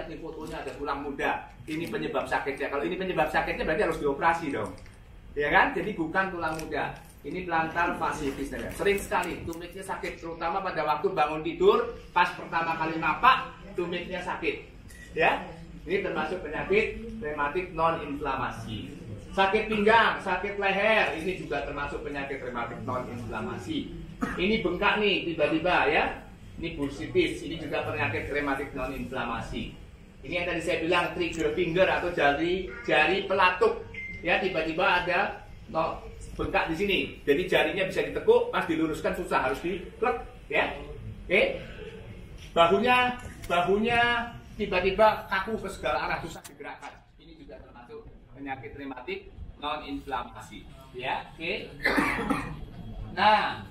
lihat nih fotonya ada tulang muda. Ini penyebab sakitnya. Kalau ini penyebab sakitnya berarti harus dioperasi dong. Ya kan? Jadi bukan tulang muda. Ini plantar fasciitis. Sering sekali tumitnya sakit, terutama pada waktu bangun tidur, pas pertama kali napak, tumitnya sakit. Ya, ini termasuk penyakit rematik non-inflamasi. Sakit pinggang, sakit leher, ini juga termasuk penyakit rematik non-inflamasi. Ini bengkak nih tiba-tiba ya. Ini bursitis, ini juga penyakit rematik non-inflamasi. Ini yang tadi saya bilang trigger finger atau jari pelatuk. Ya, tiba-tiba ada bengkak di sini. Jadi jarinya bisa ditekuk, pas diluruskan susah, harus diplek ya. Oke. Bahunya tiba-tiba kaku ke segala arah, susah digerakkan. Ini juga termasuk penyakit rematik non-inflamasi ya. Oke. Nah,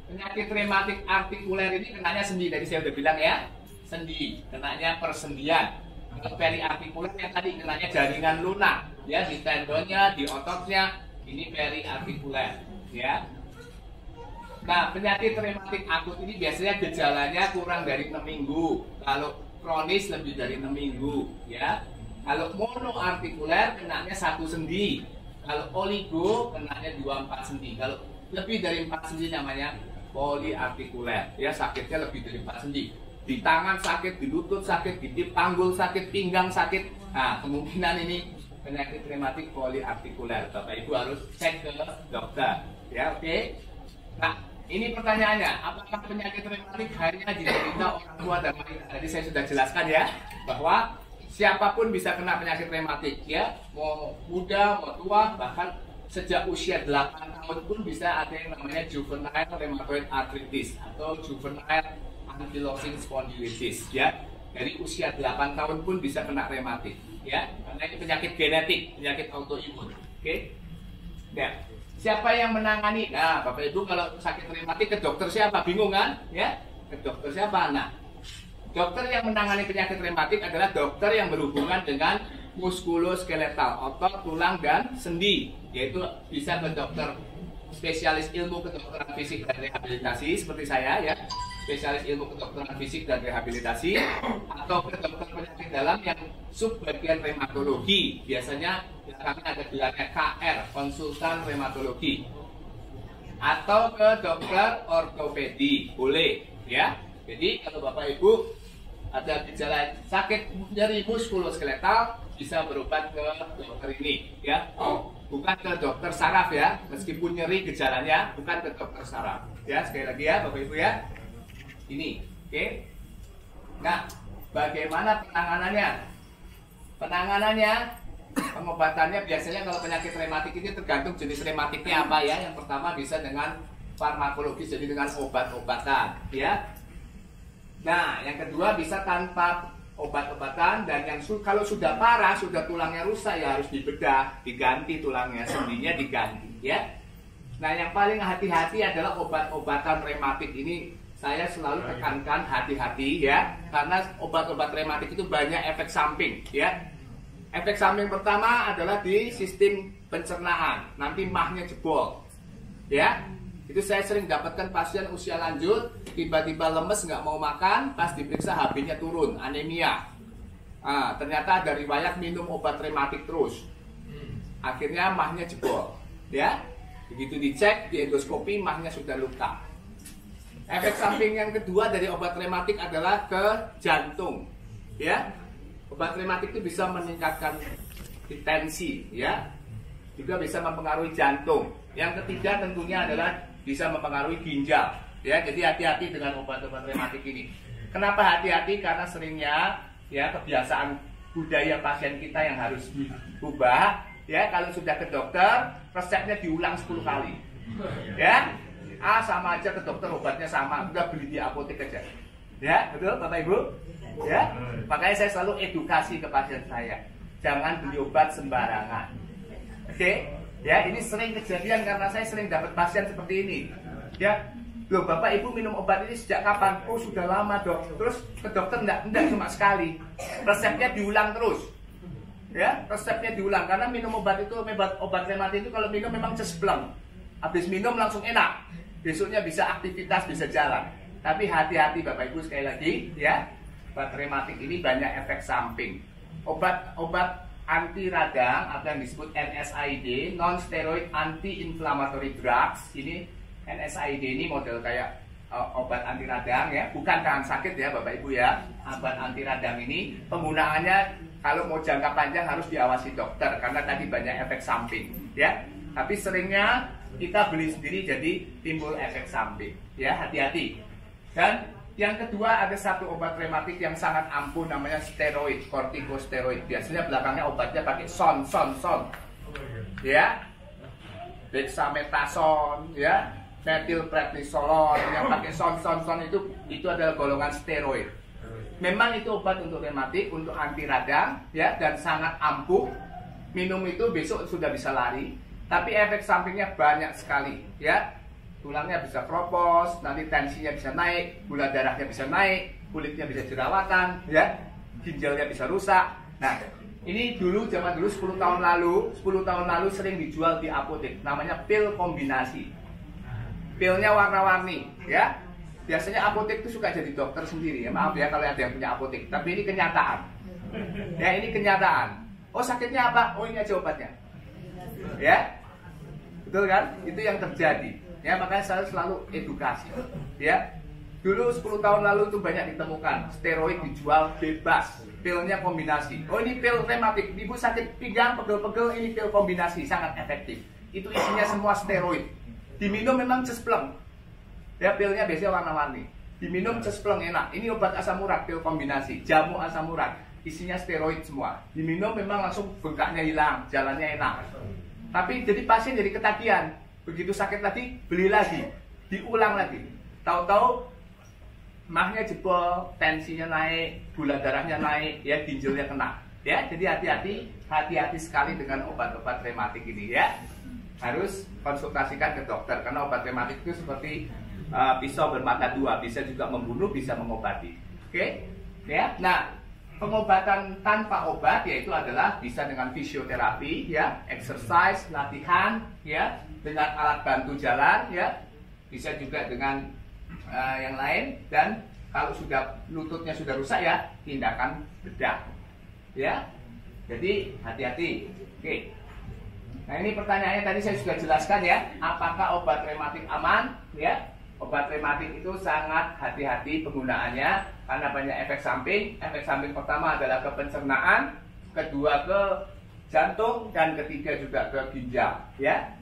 penyakit rematik artikuler ini kenanya sendi, tadi saya udah bilang ya, sendi, kenanya persendian. Kalau periartikuler yang tadi kenanya jaringan lunak, ya di tendonnya, di ototnya, ini periartikuler, ya. Nah, penyakit rematik akut ini biasanya gejalanya kurang dari 6 minggu, kalau kronis lebih dari 6 minggu, ya. Kalau monoartikuler kenanya 1 sendi, kalau oligo kenanya 24 sendi, kalau lebih dari 4 sendi namanya poliartikuler, ya sakitnya lebih dari 4 sendi. Di tangan sakit, di lutut sakit, di panggul sakit, pinggang sakit. Nah, kemungkinan ini penyakit rematik poliartikuler. Bapak Ibu harus cek ke dokter, ya. Oke. Nah, ini pertanyaannya, apakah penyakit rematik hanya diderita orang tua dan wanita? Tadi saya sudah jelaskan ya, bahwa siapapun bisa kena penyakit rematik, ya, mau muda, mau tua, bahkan sejak usia 8 tahun pun bisa ada yang namanya juvenile rheumatoid arthritis atau juvenile ankylosing spondylitis, ya. Dari usia 8 tahun pun bisa kena rematik, ya. Karena ini penyakit genetik, penyakit autoimun. Oke. Ya. Siapa yang menangani? Nah, Bapak Ibu kalau sakit rematik ke dokter siapa? Bingung kan? Ya. Ke dokter siapa? Nah, dokter yang menangani penyakit rematik adalah dokter yang berhubungan dengan muskuloskeletal, otot, tulang, dan sendi, yaitu bisa ke dokter spesialis ilmu kedokteran fisik dan rehabilitasi seperti saya ya, spesialis ilmu kedokteran fisik dan rehabilitasi, atau ke dokter penyakit dalam yang subbagian reumatologi, biasanya kami ada gelarnya KR, konsultan reumatologi, atau ke dokter ortopedi, boleh ya. Jadi kalau Bapak Ibu ada gejala sakit nyeri muskuloskeletal, bisa berobat ke dokter ini ya, bukan ke dokter saraf ya, meskipun nyeri gejalanya, bukan ke dokter saraf ya. Sekali lagi ya Bapak Ibu ya, ini oke. Nah, bagaimana penanganannya? Pengobatannya biasanya kalau penyakit rematik ini tergantung jenis rematiknya apa ya. Yang pertama bisa dengan farmakologis, jadi dengan obat-obatan ya. Nah, yang kedua bisa tanpa obat-obatan, dan yang kalau sudah parah, sudah tulangnya rusak ya harus dibedah, diganti tulangnya, sendinya diganti ya. Nah, yang paling hati-hati adalah obat-obatan rematik ini. Saya selalu tekankan hati-hati ya, karena obat-obat rematik itu banyak efek samping ya. Efek samping pertama adalah di sistem pencernaan, nanti mahnya jebol ya. Itu saya sering dapatkan pasien usia lanjut, tiba-tiba lemes, nggak mau makan, pas diperiksa HB-nya turun, anemia. Nah, ternyata ada riwayat minum obat rematik terus. Akhirnya mahnya jebol, ya. Begitu dicek, di endoskopi, mahnya sudah luka. Efek samping yang kedua dari obat rematik adalah ke jantung, ya. Obat rematik itu bisa meningkatkan tensi, ya. Juga bisa mempengaruhi jantung. Yang ketiga tentunya adalah bisa mempengaruhi ginjal ya. Jadi hati-hati dengan obat-obat rematik ini. Kenapa hati-hati? Karena seringnya ya kebiasaan budaya pasien kita yang harus diubah ya. Kalau sudah ke dokter, resepnya diulang 10 kali ya. Sama aja ke dokter, obatnya sama, udah beli di apotek aja ya. Betul Bapak Ibu ya. Makanya saya selalu edukasi ke pasien saya, jangan beli obat sembarangan. Oke. Ya, ini sering kejadian karena saya sering dapat pasien seperti ini. Ya, loh Bapak Ibu minum obat ini sejak kapan? Oh sudah lama dok. Terus ke dokter enggak cuma sekali. Resepnya diulang terus. Ya, resepnya diulang karena minum obat itu, obat rematik itu kalau minum memang cespleng. Habis minum langsung enak. Besoknya bisa aktivitas, bisa jalan. Tapi hati-hati Bapak Ibu sekali lagi, ya. obat rematik ini banyak efek samping. Obat anti radang atau yang disebut NSAID, non steroid anti-inflammatory drugs. Ini NSAID ini model kayak obat anti radang ya, bukan tahan sakit ya Bapak Ibu ya. Obat anti radang ini penggunaannya kalau mau jangka panjang harus diawasi dokter karena tadi banyak efek samping ya. Tapi seringnya kita beli sendiri jadi timbul efek samping ya, hati-hati. Dan yang kedua ada satu obat rematik yang sangat ampuh namanya steroid, kortikosteroid. Biasanya belakangnya obatnya pakai son ya, dexamethasone ya, methylprednisolone. Yang pakai son itu adalah golongan steroid. Memang itu obat untuk rematik, untuk anti radang ya, dan sangat ampuh. Minum itu besok sudah bisa lari, tapi efek sampingnya banyak sekali ya. Tulangnya bisa kropos, nanti tensinya bisa naik, gula darahnya bisa naik, kulitnya bisa jerawatan, ya, ginjalnya bisa rusak. Nah, ini zaman dulu 10 tahun lalu sering dijual di apotek, namanya pil kombinasi. Pilnya warna-warni, ya. Biasanya apotek itu suka jadi dokter sendiri, ya. Maaf ya kalau ada yang punya apotek, tapi ini kenyataan. Ya, ini kenyataan. Oh, sakitnya apa? Oh, ini aja obatnya. Ya. Betul kan? Itu yang terjadi. Ya, makanya saya selalu edukasi. Ya. Dulu 10 tahun lalu itu banyak ditemukan steroid dijual bebas, pilnya kombinasi. Oh, ini pil rematik, ibu sakit pinggang, pegel-pegel, ini pil kombinasi, sangat efektif. Itu isinya semua steroid. Diminum memang cespleng. Ya, pilnya biasanya warna-warni. Diminum cespleng enak. Ini obat asam urat, pil kombinasi, jamu asam urat, isinya steroid semua. Diminum memang langsung bengkaknya hilang, jalannya enak. Tapi jadi pasien jadi ketagihan. Begitu sakit lagi, beli lagi, diulang lagi. Tahu-tahu mahnya jebol, tensinya naik, gula darahnya naik, ya, ginjalnya kena. Ya, jadi hati-hati sekali dengan obat-obat rematik ini ya. Harus konsultasikan ke dokter karena obat rematik itu seperti pisau bermata dua, bisa juga membunuh, bisa mengobati. Oke? Ya. Nah, pengobatan tanpa obat yaitu adalah bisa dengan fisioterapi ya, exercise, latihan ya, dengan alat bantu jalan ya, bisa juga dengan yang lain, dan kalau sudah lututnya sudah rusak ya, tindakan bedah ya. Jadi hati-hati. Oke. Nah, ini pertanyaannya tadi saya sudah jelaskan ya, apakah obat rematik aman ya? Obat rematik itu sangat hati-hati penggunaannya karena banyak efek samping. Efek samping pertama adalah ke pencernaan, kedua ke jantung, dan ketiga juga ke ginjal ya.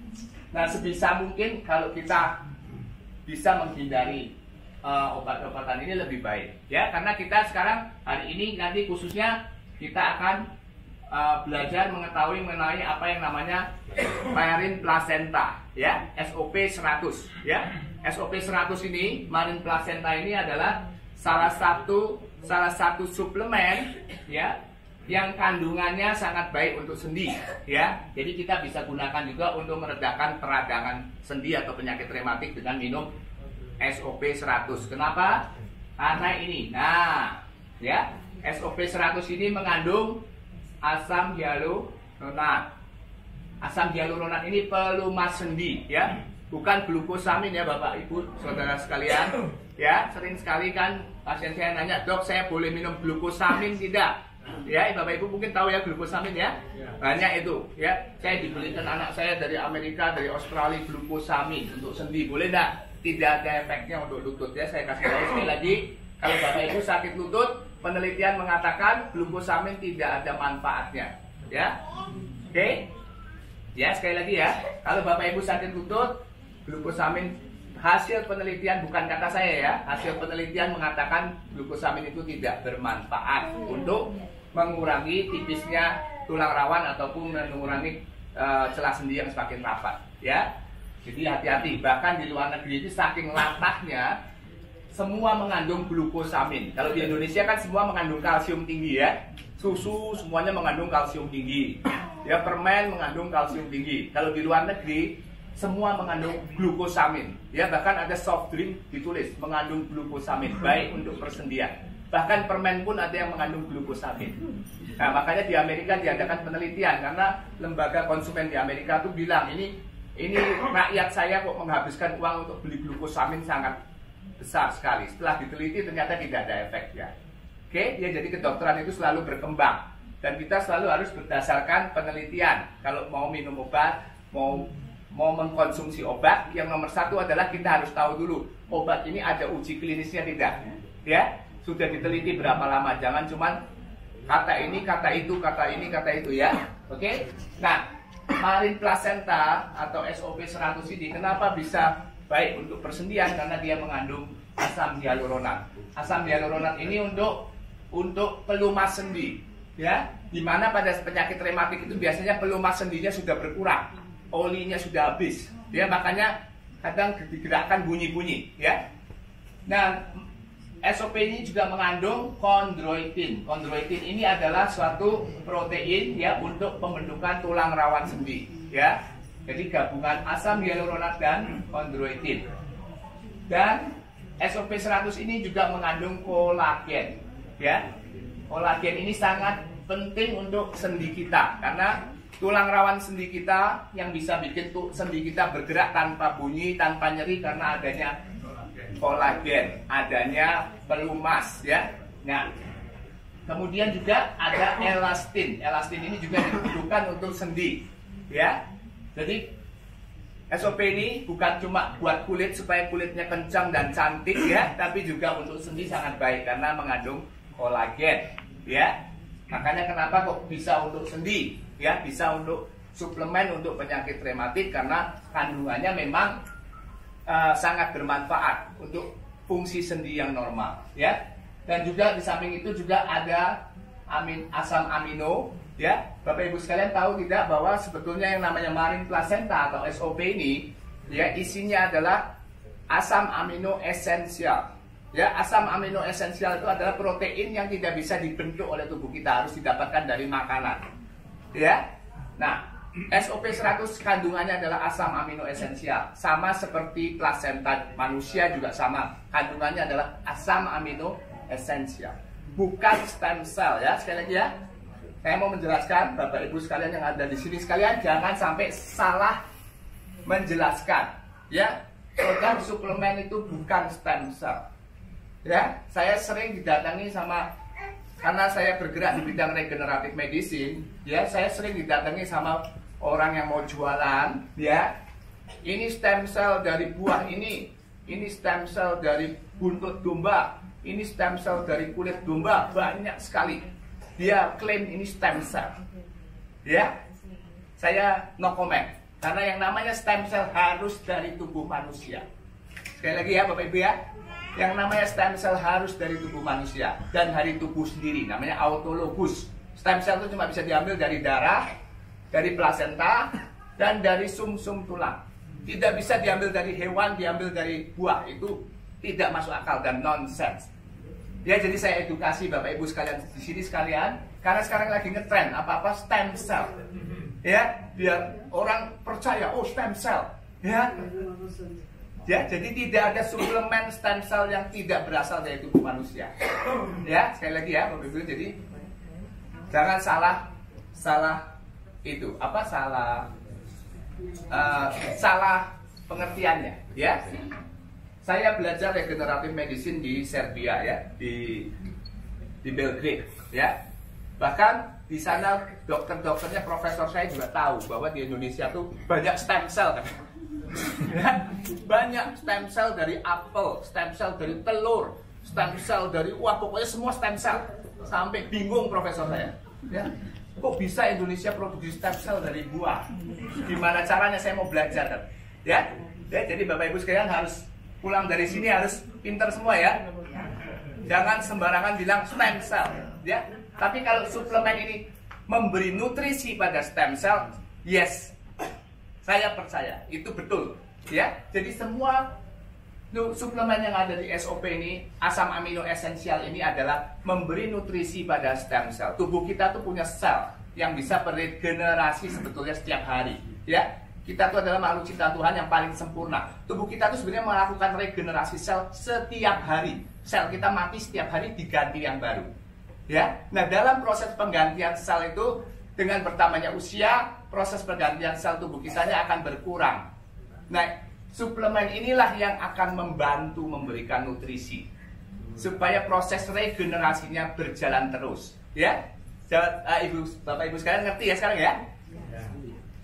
Nah, sebisa mungkin kalau kita bisa menghindari obat-obatan ini lebih baik ya, karena kita sekarang hari ini nanti khususnya kita akan belajar mengetahui mengenai apa yang namanya marine placenta ya, SOP 100 ya. SOP 100 ini, marine placenta ini adalah salah satu suplemen ya yang kandungannya sangat baik untuk sendi ya. Jadi kita bisa gunakan juga untuk meredakan peradangan sendi atau penyakit rematik dengan minum SOP 100. Kenapa? Karena ini. Nah, ya, SOP 100 ini mengandung asam hyaluronat. Asam hyaluronat ini pelumas sendi ya. Bukan glukosamin ya Bapak Ibu, saudara sekalian. Ya, sering sekali kan pasien saya nanya, "Dok, saya boleh minum glukosamin tidak?" Ya, Bapak Ibu mungkin tahu ya glukosamin ya. Banyak itu ya. Saya dibelikan anak saya dari Amerika, dari Australia glukosamin untuk sendi. Boleh enggak? Tidak ada efeknya untuk lutut ya. Saya kasih tahu sekali lagi, kalau Bapak Ibu sakit lutut, penelitian mengatakan glukosamin tidak ada manfaatnya. Ya. Oke. Ya, sekali lagi ya. Kalau Bapak Ibu sakit lutut, glukosamin, hasil penelitian, bukan kata saya ya, hasil penelitian mengatakan glukosamin itu tidak bermanfaat untuk mengurangi tipisnya tulang rawan ataupun mengurangi celah sendi yang semakin rapat ya. Jadi hati-hati, bahkan di luar negeri itu saking latahnya semua mengandung glukosamin. Kalau di Indonesia kan semua mengandung kalsium tinggi ya, susu semuanya mengandung kalsium tinggi ya, permen mengandung kalsium tinggi. Kalau di luar negeri semua mengandung glukosamin ya, bahkan ada soft drink ditulis mengandung glukosamin, baik untuk persendian. Bahkan permen pun ada yang mengandung glukosamin. Nah, makanya di Amerika diadakan penelitian karena lembaga konsumen di Amerika tuh bilang ini rakyat saya kok menghabiskan uang untuk beli glukosamin sangat besar sekali. Setelah diteliti ternyata tidak ada efek ya. Oke, ya jadi kedokteran itu selalu berkembang dan kita selalu harus berdasarkan penelitian. Kalau mau minum obat, mau mengkonsumsi obat, yang nomor satu adalah kita harus tahu dulu obat ini ada uji klinisnya tidak, ya sudah diteliti berapa lama. Jangan cuman kata ini, kata itu, kata ini, kata itu ya. Oke. Nah, Marin Placenta atau SOP 100 ini kenapa bisa baik untuk persendian? Karena dia mengandung asam hyaluronat. Asam hyaluronat ini untuk pelumas sendi, ya. Dimana pada penyakit rematik itu biasanya pelumas sendinya sudah berkurang, olinya sudah habis, ya. Makanya kadang digerakkan bunyi-bunyi, ya. Nah, SOP ini juga mengandung kondroitin. Kondroitin ini adalah suatu protein ya untuk pembentukan tulang rawan sendi, ya. Jadi gabungan asam hyaluronat dan kondroitin. Dan SOP 100 ini juga mengandung kolagen, ya. Kolagen ini sangat penting untuk sendi kita karena tulang rawan sendi kita yang bisa bikin sendi kita bergerak tanpa bunyi, tanpa nyeri karena adanya kolagen, adanya pelumas, ya. Nah, kemudian juga ada elastin. Elastin ini juga dibutuhkan untuk sendi, ya. Jadi SOP ini bukan cuma buat kulit supaya kulitnya kencang dan cantik, ya, tapi juga untuk sendi sangat baik karena mengandung kolagen, ya. Makanya kenapa kok bisa untuk sendi, ya, bisa untuk suplemen untuk penyakit rematik karena kandungannya memang sangat bermanfaat untuk fungsi sendi yang normal, ya. Dan juga di samping itu juga ada asam amino, ya. Bapak Ibu sekalian tahu tidak bahwa sebetulnya yang namanya Marin Placenta atau SOP ini, ya, isinya adalah asam amino esensial. Ya, asam amino esensial itu adalah protein yang tidak bisa dibentuk oleh tubuh kita, harus didapatkan dari makanan, ya. Nah, SOP 100 kandungannya adalah asam amino esensial. Sama seperti plasenta manusia juga sama. Kandungannya adalah asam amino esensial. Bukan stem cell, ya. Sekali lagi ya. Saya mau menjelaskan Bapak Ibu sekalian yang ada di sini sekalian jangan sampai salah menjelaskan, ya. Program suplemen itu bukan stem cell. Ya, saya sering didatangi karena saya bergerak di bidang regeneratif medicine, ya, saya sering didatangi sama orang yang mau jualan, ya. Ini stem cell dari buah ini stem cell dari buntut domba, ini stem cell dari kulit domba, banyak sekali. Dia klaim ini stem cell, ya. Saya no comment, karena yang namanya stem cell harus dari tubuh manusia. Sekali lagi ya Bapak Ibu ya, yang namanya stem cell harus dari tubuh manusia dan dari tubuh sendiri, namanya autologus. Stem cell itu cuma bisa diambil dari darah, dari plasenta, dan dari sumsum tulang. Tidak bisa diambil dari hewan, diambil dari buah. Itu tidak masuk akal dan nonsense. Ya, jadi saya edukasi Bapak Ibu sekalian di sini sekalian, karena sekarang lagi ngetren apa-apa stem cell. Ya, biar orang percaya, oh stem cell. Ya. Ya, jadi tidak ada suplemen stem cell yang tidak berasal dari tubuh manusia. Ya, sekali lagi ya Bapak Ibu, jadi jangan salah itu apa salah pengertiannya, ya. Saya belajar regeneratif medicine di Serbia, ya, di Belgrade, ya. Bahkan di sana dokter-dokternya, profesor saya juga tahu bahwa di Indonesia tuh banyak stem cell kan. Ya, banyak stem cell dari apel, stem cell dari telur, stem cell dari pokoknya semua stem cell. Sampai bingung profesor saya. Ya. Kok bisa Indonesia produksi stem cell dari buah? Gimana caranya, saya mau belajar kan? Ya, jadi Bapak Ibu sekalian harus pulang dari sini harus pinter semua ya. Jangan sembarangan bilang stem cell, ya. Tapi kalau suplemen ini memberi nutrisi pada stem cell, yes, saya percaya itu betul, ya. Jadi semua suplemen yang ada di SOP ini, asam amino esensial ini adalah memberi nutrisi pada stem cell. Tubuh kita tuh punya sel yang bisa beregenerasi sebetulnya setiap hari, ya. Kita tuh adalah makhluk ciptaan Tuhan yang paling sempurna. Tubuh kita tuh sebenarnya melakukan regenerasi sel setiap hari. Sel kita mati setiap hari, diganti yang baru, ya. Nah, dalam proses penggantian sel itu, dengan bertambahnya usia, proses pergantian sel tubuh kita akan berkurang. Nah, suplemen inilah yang akan membantu memberikan nutrisi. supaya proses regenerasinya berjalan terus. Ya, Bapak Ibu sekalian ngerti ya sekarang ya?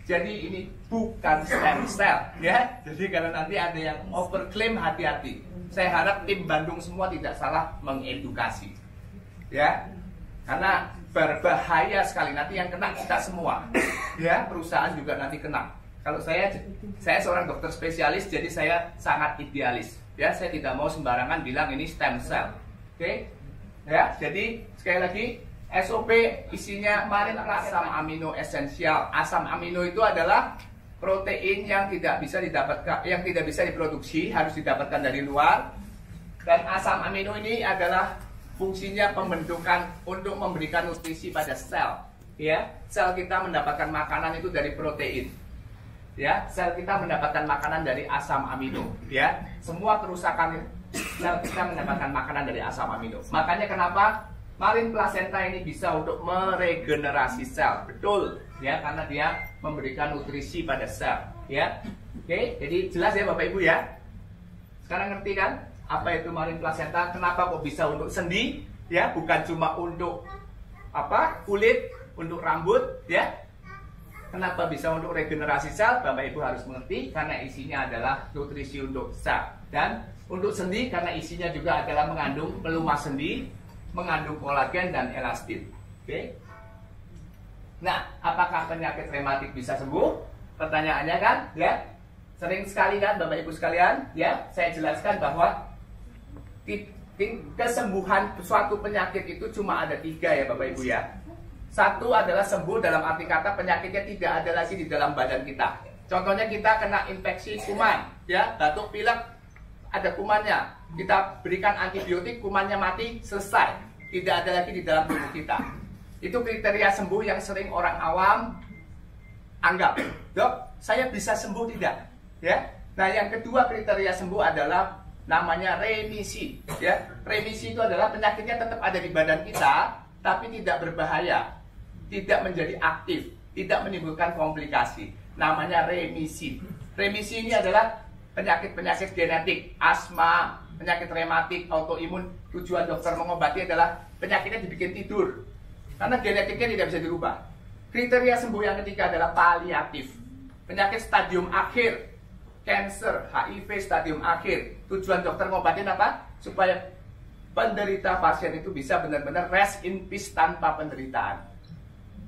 Jadi ini bukan stem cell, ya. Jadi kalau nanti ada yang overclaim, hati-hati. Saya harap tim Bandung semua tidak salah mengedukasi, ya. Karena berbahaya sekali, nanti yang kena kita semua, ya. Perusahaan juga nanti kena. Kalau saya seorang dokter spesialis, jadi saya sangat idealis, ya. Saya tidak mau sembarangan bilang ini stem cell, oke? Ya. Jadi sekali lagi. SOP isinya marin asam amino esensial. Asam amino itu adalah protein yang tidak bisa didapatkan, yang tidak bisa diproduksi, harus didapatkan dari luar. Dan asam amino ini adalah fungsinya pembentukan untuk memberikan nutrisi pada sel. Ya, sel kita mendapatkan makanan itu dari protein. Ya, sel kita mendapatkan makanan dari asam amino. Ya, semua kerusakan sel kita mendapatkan makanan dari asam amino. Makanya kenapa marin plasenta ini bisa untuk meregenerasi sel, betul, ya, karena dia memberikan nutrisi pada sel, ya. Oke, jadi jelas ya Bapak Ibu ya. Sekarang ngerti kan apa itu marin plasenta? Kenapa kok bisa untuk sendi, ya, bukan cuma untuk apa kulit, untuk rambut, ya. Kenapa bisa untuk regenerasi sel? Bapak Ibu harus mengerti karena isinya adalah nutrisi untuk sel, dan untuk sendi karena isinya juga adalah mengandung pelumas sendi, mengandung kolagen dan elastin. Oke. Nah, apakah penyakit rematik bisa sembuh? Pertanyaannya kan, ya. Sering sekali kan Bapak Ibu sekalian, ya, saya jelaskan bahwa kesembuhan suatu penyakit itu cuma ada 3 ya Bapak Ibu ya. Satu adalah sembuh dalam arti kata penyakitnya tidak ada lagi di dalam badan kita. Contohnya kita kena infeksi kuman, ya, batuk pilek, ada kumannya. Kita berikan antibiotik, kumannya mati, selesai. Tidak ada lagi di dalam tubuh kita. Itu kriteria sembuh yang sering orang awam anggap. Dok, saya bisa sembuh tidak? Ya. Nah, yang kedua kriteria sembuh adalah namanya remisi. Ya. Remisi itu adalah penyakitnya tetap ada di badan kita, tapi tidak berbahaya, tidak menjadi aktif, tidak menimbulkan komplikasi. Namanya remisi. Remisi ini adalah penyakit-penyakit genetik, asma, penyakit rematik, autoimun. Tujuan dokter mengobati adalah penyakitnya dibikin tidur, karena genetiknya tidak bisa dirubah. Kriteria sembuh yang ketiga adalah paliatif, penyakit stadium akhir, cancer, HIV stadium akhir. Tujuan dokter ngobatin apa? Supaya penderita pasien itu bisa benar-benar rest in peace tanpa penderitaan.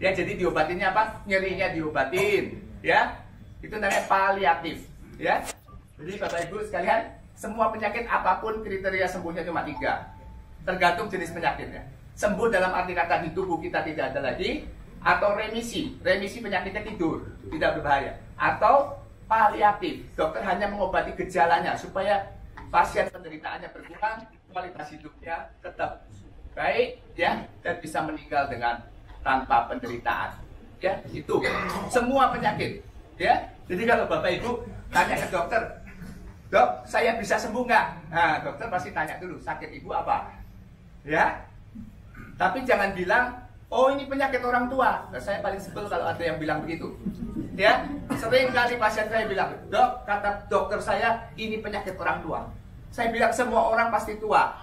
Ya, jadi diobatinnya apa? Nyerinya diobatin, ya. Itu namanya paliatif, ya. Jadi Bapak Ibu sekalian, semua penyakit apapun kriteria sembuhnya cuma 3. Tergantung jenis penyakitnya. Sembuh dalam arti kata di tubuh kita tidak ada lagi, atau remisi. Remisi penyakitnya tidur, tidak berbahaya. Atau paliatif, dokter hanya mengobati gejalanya supaya pasien penderitaannya berkurang, kualitas hidupnya tetap baik, ya, dan bisa meninggal dengan tanpa penderitaan. Ya, itu semua penyakit, ya. Jadi kalau Bapak Ibu tanya ke dokter, "Dok, saya bisa sembuh nggak?" Nah, dokter pasti tanya dulu, sakit ibu apa? Ya. Tapi jangan bilang, "Oh, ini penyakit orang tua." Nah, saya paling sebel kalau ada yang bilang begitu. Ya, sering kali pasien saya bilang, "Dok, kata dokter saya ini penyakit orang tua." Saya bilang semua orang pasti tua.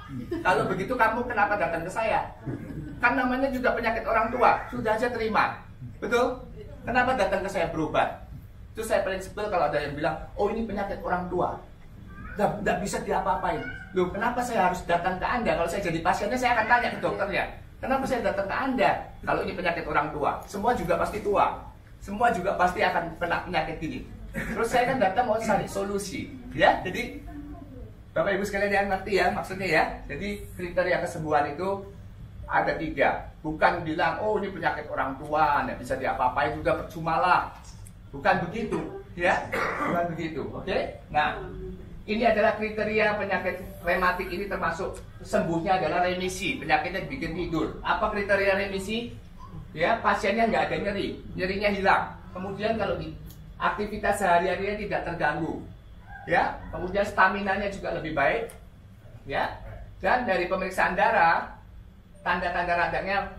Kalau begitu kamu kenapa datang ke saya? Kan namanya juga penyakit orang tua. Sudah aja terima. Betul? Kenapa datang ke saya berobat? Itu saya paling sebel kalau ada yang bilang, "Oh, ini penyakit orang tua. Nggak bisa diapa-apain." Loh, kenapa saya harus datang ke Anda? Kalau saya jadi pasiennya, saya akan tanya ke dokternya, "Kenapa saya datang ke Anda? Kalau ini penyakit orang tua." Semua juga pasti tua. Semua juga pasti akan kena penyakit ini. Terus saya kan datang mau cari solusi. Ya, jadi Bapak Ibu sekalian yang ngerti ya maksudnya ya. Jadi kriteria kesembuhan itu ada 3. Bukan bilang, "Oh, ini penyakit orang tua, nggak bisa diapa-apain, juga percuma lah." Bukan begitu, ya. Bukan begitu. Oke? Nah, ini adalah kriteria penyakit rematik ini, termasuk sembuhnya adalah remisi, penyakitnya bikin tidur. Apa kriteria remisi? Ya, pasiennya nggak ada nyeri, nyerinya hilang. Kemudian kalau di aktivitas sehari-harinya tidak terganggu, ya. Kemudian staminanya juga lebih baik, ya. Dan dari pemeriksaan darah, tanda-tanda radangnya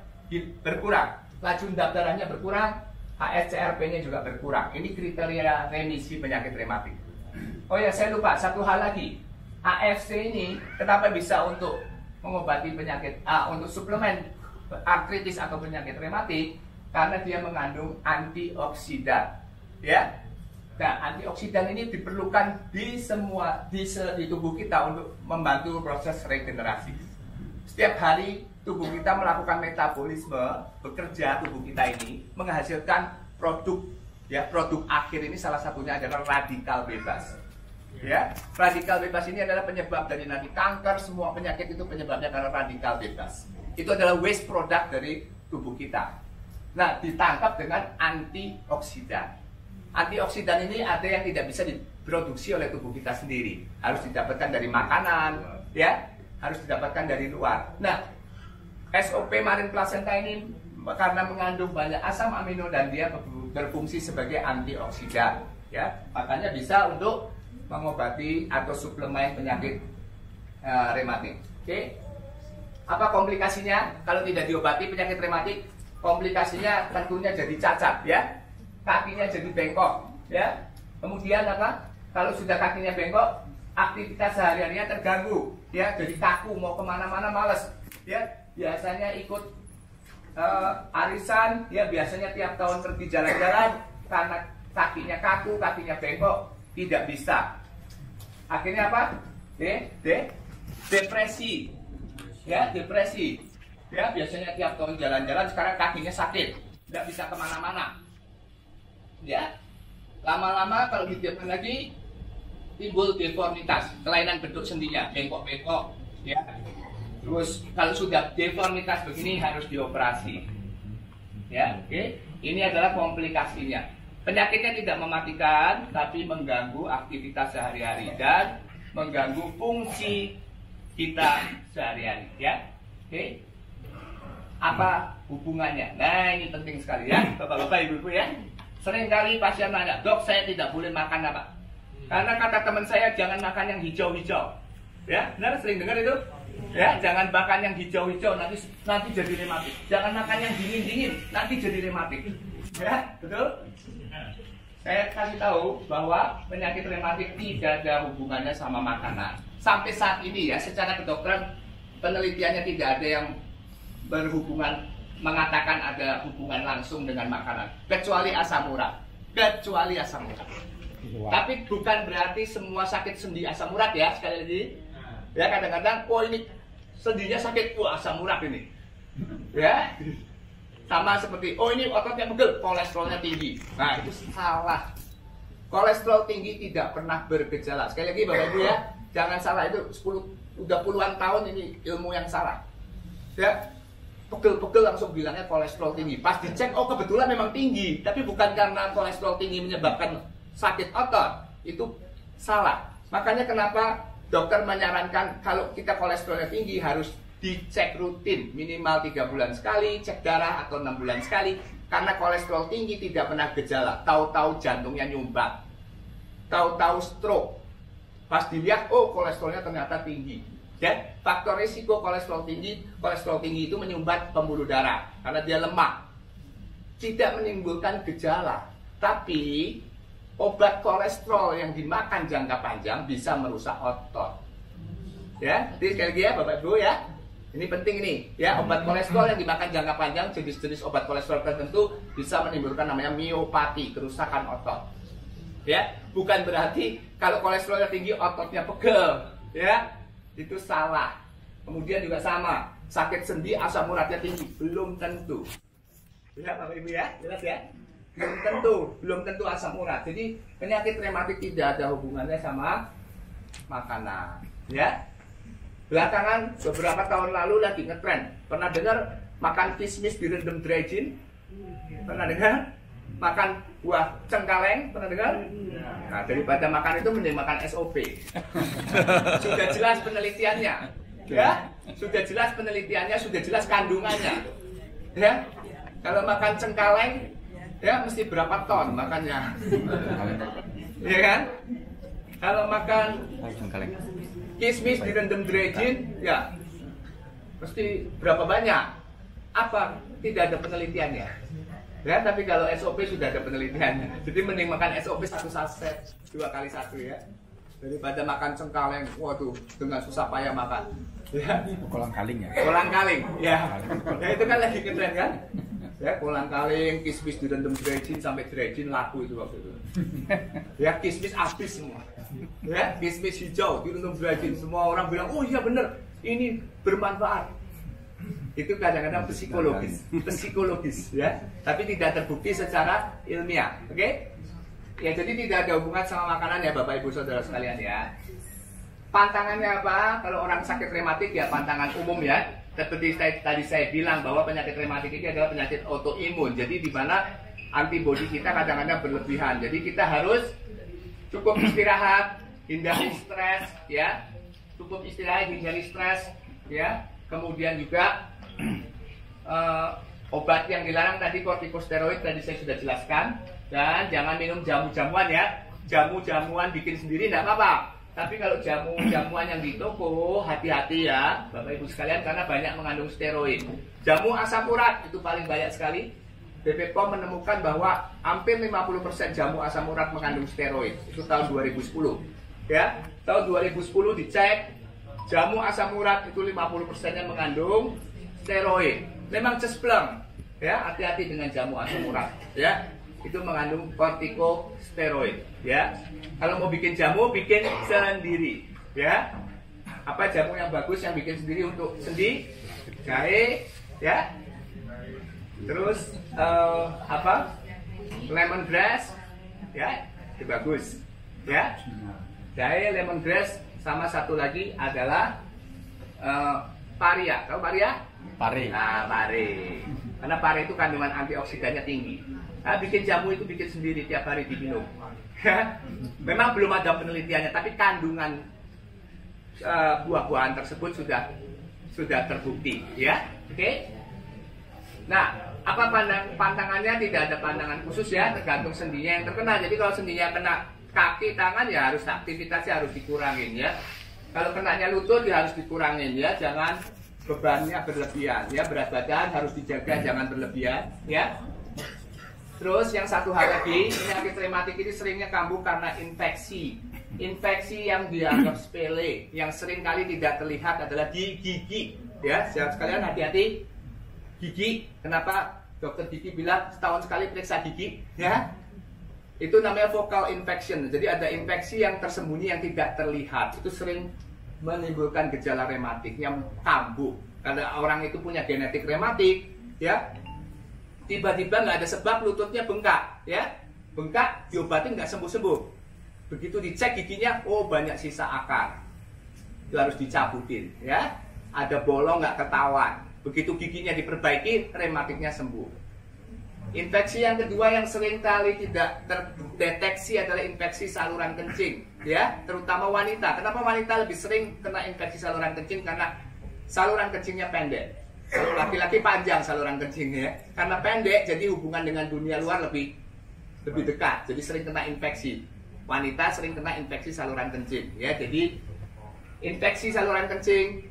berkurang, laju darahnya berkurang, HSCRP-nya juga berkurang. Ini kriteria remisi penyakit rematik. Oh ya, saya lupa satu hal lagi. AFC ini kenapa bisa untuk mengobati penyakit untuk suplemen artritis atau penyakit rematik karena dia mengandung antioksidan, ya. Nah, antioksidan ini diperlukan di tubuh kita untuk membantu proses regenerasi. Setiap hari tubuh kita melakukan metabolisme, bekerja tubuh kita ini menghasilkan produk, ya. Produk akhir ini salah satunya adalah radikal bebas. Ya, radikal bebas ini adalah penyebab dari nanti kanker, semua penyakit itu penyebabnya karena radikal bebas. Itu adalah waste product dari tubuh kita. Nah, ditangkap dengan antioksidan. Antioksidan ini ada yang tidak bisa diproduksi oleh tubuh kita sendiri, harus didapatkan dari makanan, ya, harus didapatkan dari luar. Nah, SOP Marine Placenta ini karena mengandung banyak asam amino dan dia berfungsi sebagai antioksidan, ya, makanya bisa untuk mengobati atau suplemen penyakit rematik. Oke, apa komplikasinya kalau tidak diobati penyakit rematik? Komplikasinya tentunya jadi cacat, ya. Kakinya jadi bengkok, ya. Kemudian apa? Kalau sudah kakinya bengkok, aktivitas sehari-harinya terganggu, ya. Jadi kaku, mau kemana-mana males, ya. Biasanya ikut arisan, ya. Biasanya tiap tahun pergi jalan-jalan karena kakinya kaku, kakinya bengkok, tidak bisa. Akhirnya apa? Depresi, ya. Depresi, ya. Biasanya tiap tahun jalan-jalan, sekarang kakinya sakit, tidak bisa kemana-mana. Ya, lama-lama kalau didiamkan lagi timbul deformitas, kelainan bentuk sendinya, bengkok-bengkok, ya. Terus kalau sudah deformitas begini harus dioperasi, ya. Oke, ini adalah komplikasinya. Penyakitnya tidak mematikan, tapi mengganggu aktivitas sehari-hari dan mengganggu fungsi kita sehari-hari, ya. Oke, apa hubungannya? Nah, ini penting sekali, ya, bapak-bapak, ibu-ibu, ya. Seringkali pasien nanya, dok, saya tidak boleh makan apa? Karena kata teman saya, jangan makan yang hijau-hijau. Ya, benar, sering dengar itu? Ya, jangan makan yang hijau-hijau, nanti jadi rematik. Jangan makan yang dingin-dingin, nanti jadi rematik. Ya, betul? Saya kasih tahu bahwa penyakit rematik tidak ada hubungannya sama makanan. Sampai saat ini, ya, secara kedokteran penelitiannya tidak ada yang berhubungan, mengatakan ada hubungan langsung dengan makanan, kecuali asam urat, Wow. Tapi bukan berarti semua sakit sendi asam urat, ya. Sekali lagi, ya, kadang-kadang, oh ini sendinya sakit, asam urat ini, ya. Sama seperti, oh ini ototnya pegel, kolesterolnya tinggi. Nah, itu salah. Kolesterol tinggi tidak pernah bergejala. Sekali lagi, bapak ibu, ya, jangan salah, itu udah puluhan tahun ini ilmu yang salah, ya. Pegel-pegel langsung bilangnya kolesterol tinggi. Pas dicek, oh kebetulan memang tinggi, tapi bukan karena kolesterol tinggi menyebabkan sakit otot. Itu salah. Makanya kenapa dokter menyarankan kalau kita kolesterolnya tinggi harus dicek rutin, minimal 3 bulan sekali, cek darah atau 6 bulan sekali. Karena kolesterol tinggi tidak pernah gejala. Tahu-tahu jantungnya nyumbat, tahu-tahu stroke. Pas dilihat, oh kolesterolnya ternyata tinggi. Ya, faktor risiko kolesterol tinggi itu menyumbat pembuluh darah karena dia lemak, tidak menimbulkan gejala. Tapi obat kolesterol yang dimakan jangka panjang bisa merusak otot. Ya, jadi sekali lagi, ya, bapak ibu, ya, ini penting ini, ya, obat kolesterol yang dimakan jangka panjang, jenis-jenis obat kolesterol tertentu bisa menimbulkan namanya miopati, kerusakan otot. Ya, bukan berarti kalau kolesterolnya tinggi ototnya pegel, ya. Itu salah. Kemudian juga sama, sakit sendi asam uratnya tinggi, belum tentu. Ya, bapak ibu, ya, jelas, ya. Belum tentu asam urat. Jadi penyakit rematik tidak ada hubungannya sama makanan, ya. Belakangan beberapa tahun lalu lagi ngetren. Pernah dengar makan kismis direndam dry gin? Pernah dengar? Makan buah cengkaleng, pernah dengar? Nah, daripada makan itu mending makan SOP. Sudah jelas penelitiannya, ya. Sudah jelas penelitiannya, sudah jelas kandungannya, ya. Kalau makan cengkaleng, ya, mesti berapa ton makannya, ya kan? Kalau makan kismis direndam dry gin, ya, mesti berapa banyak? Apa? Tidak ada penelitiannya. Ya, tapi kalau SOP sudah ada penelitiannya. Jadi mending makan SOP 1 saset 2 kali 1, ya. daripada makan cengkaleng, waduh, dengan susah payah makan. Ya. Kolang-kaling ya. Kolang-kaling, ya. Ya itu kan lagi ngetren kan? Ya, kolang-kaling, kismis direndam dredgin sampai dredgin laku itu waktu itu. Ya, kismis habis semua. Ya, kismis hijau direndam dredgin, semua orang bilang, oh iya bener, ini bermanfaat. Itu kadang-kadang psikologis ya, tapi tidak terbukti secara ilmiah. Oke? Ya, jadi tidak ada hubungan sama makanan ya Bapak Ibu Saudara sekalian ya. Pantangannya apa? Kalau orang sakit rematik ya pantangan umum ya. Seperti tadi saya bilang bahwa penyakit rematik ini adalah penyakit autoimun. Jadi di mana antibodi kita kadang-kadang berlebihan. Jadi kita harus cukup istirahat, hindari stres ya. Cukup istirahat, hindari stres ya. Kemudian juga obat yang dilarang tadi kortikosteroid tadi saya sudah jelaskan, dan jangan minum jamu-jamuan ya. Jamu-jamuan bikin sendiri tidak apa-apa, tapi kalau jamu-jamuan yang di toko hati-hati ya Bapak Ibu sekalian, karena banyak mengandung steroid. Jamu asam urat itu paling banyak sekali. BP POM menemukan bahwa hampir 50% jamu asam urat mengandung steroid. Itu tahun 2010 ya. Tahun 2010 dicek, jamu asam urat itu 50%-nya mengandung steroid. Memang cespleng ya, hati-hati dengan jamu asam urat ya. Itu mengandung kortikosteroid ya. Kalau mau bikin jamu, bikin sendiri ya. Apa jamu yang bagus yang bikin sendiri untuk sendi, jahe ya. Terus lemongrass ya, itu bagus ya. Jahe, lemongrass, sama satu lagi adalah paria. Tahu paria? Pare. Nah, pare. Karena pare itu kandungan antioksidannya tinggi. Nah, bikin jamu itu bikin sendiri tiap hari diminum. Memang belum ada penelitiannya, tapi kandungan buah-buahan tersebut sudah terbukti, ya. Oke. Nah, apa pantangannya? Tidak ada pantangan khusus ya, tergantung sendinya yang terkena. Jadi kalau sendinya kena kaki, tangan ya harus aktivitasnya harus dikurangin ya. Kalau kenanya lutut ya harus dikurangin ya, jangan bebannya berlebihan ya, berat badan harus dijaga, jangan berlebihan ya. Terus yang satu hal lagi, penyakit rematik ini seringnya kambuh karena infeksi. Infeksi yang dianggap sepele, yang sering kali tidak terlihat adalah di gigi ya. Siap sekalian, hati-hati gigi. Kenapa dokter gigi bilang setahun sekali periksa gigi ya? Itu namanya focal infection. Jadi ada infeksi yang tersembunyi yang tidak terlihat. Itu sering menimbulkan gejala rematik yang kambuh. Karena orang itu punya genetik rematik, ya. Tiba-tiba nggak ada sebab lututnya bengkak, ya. Bengkak, diobatin nggak sembuh-sembuh. Begitu dicek giginya, oh banyak sisa akar. Itu harus dicabutin, ya. Ada bolong nggak ketahuan. Begitu giginya diperbaiki, rematiknya sembuh. Infeksi yang kedua yang sering kali tidak terdeteksi adalah infeksi saluran kencing, ya, terutama wanita. Kenapa wanita lebih sering kena infeksi saluran kencing? Karena saluran kencingnya pendek. Kalau laki-laki panjang saluran kencingnya, karena pendek, jadi hubungan dengan dunia luar lebih dekat. Jadi sering kena infeksi. Wanita sering kena infeksi saluran kencing, ya. Jadi infeksi saluran kencing,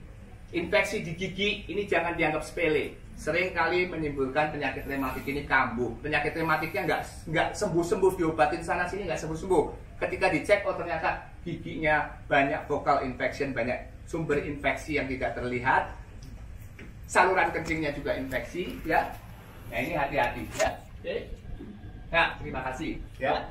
infeksi di gigi ini jangan dianggap sepele. Sering kali menimbulkan penyakit rematik ini kambuh. Penyakit rematiknya nggak sembuh-sembuh, diobatin sana sini nggak sembuh-sembuh. Ketika dicek, oh ternyata giginya banyak focal infection, banyak sumber infeksi yang tidak terlihat. Saluran kencingnya juga infeksi, ya. Nah ini hati-hati, ya. Oke. Nah terima kasih, ya.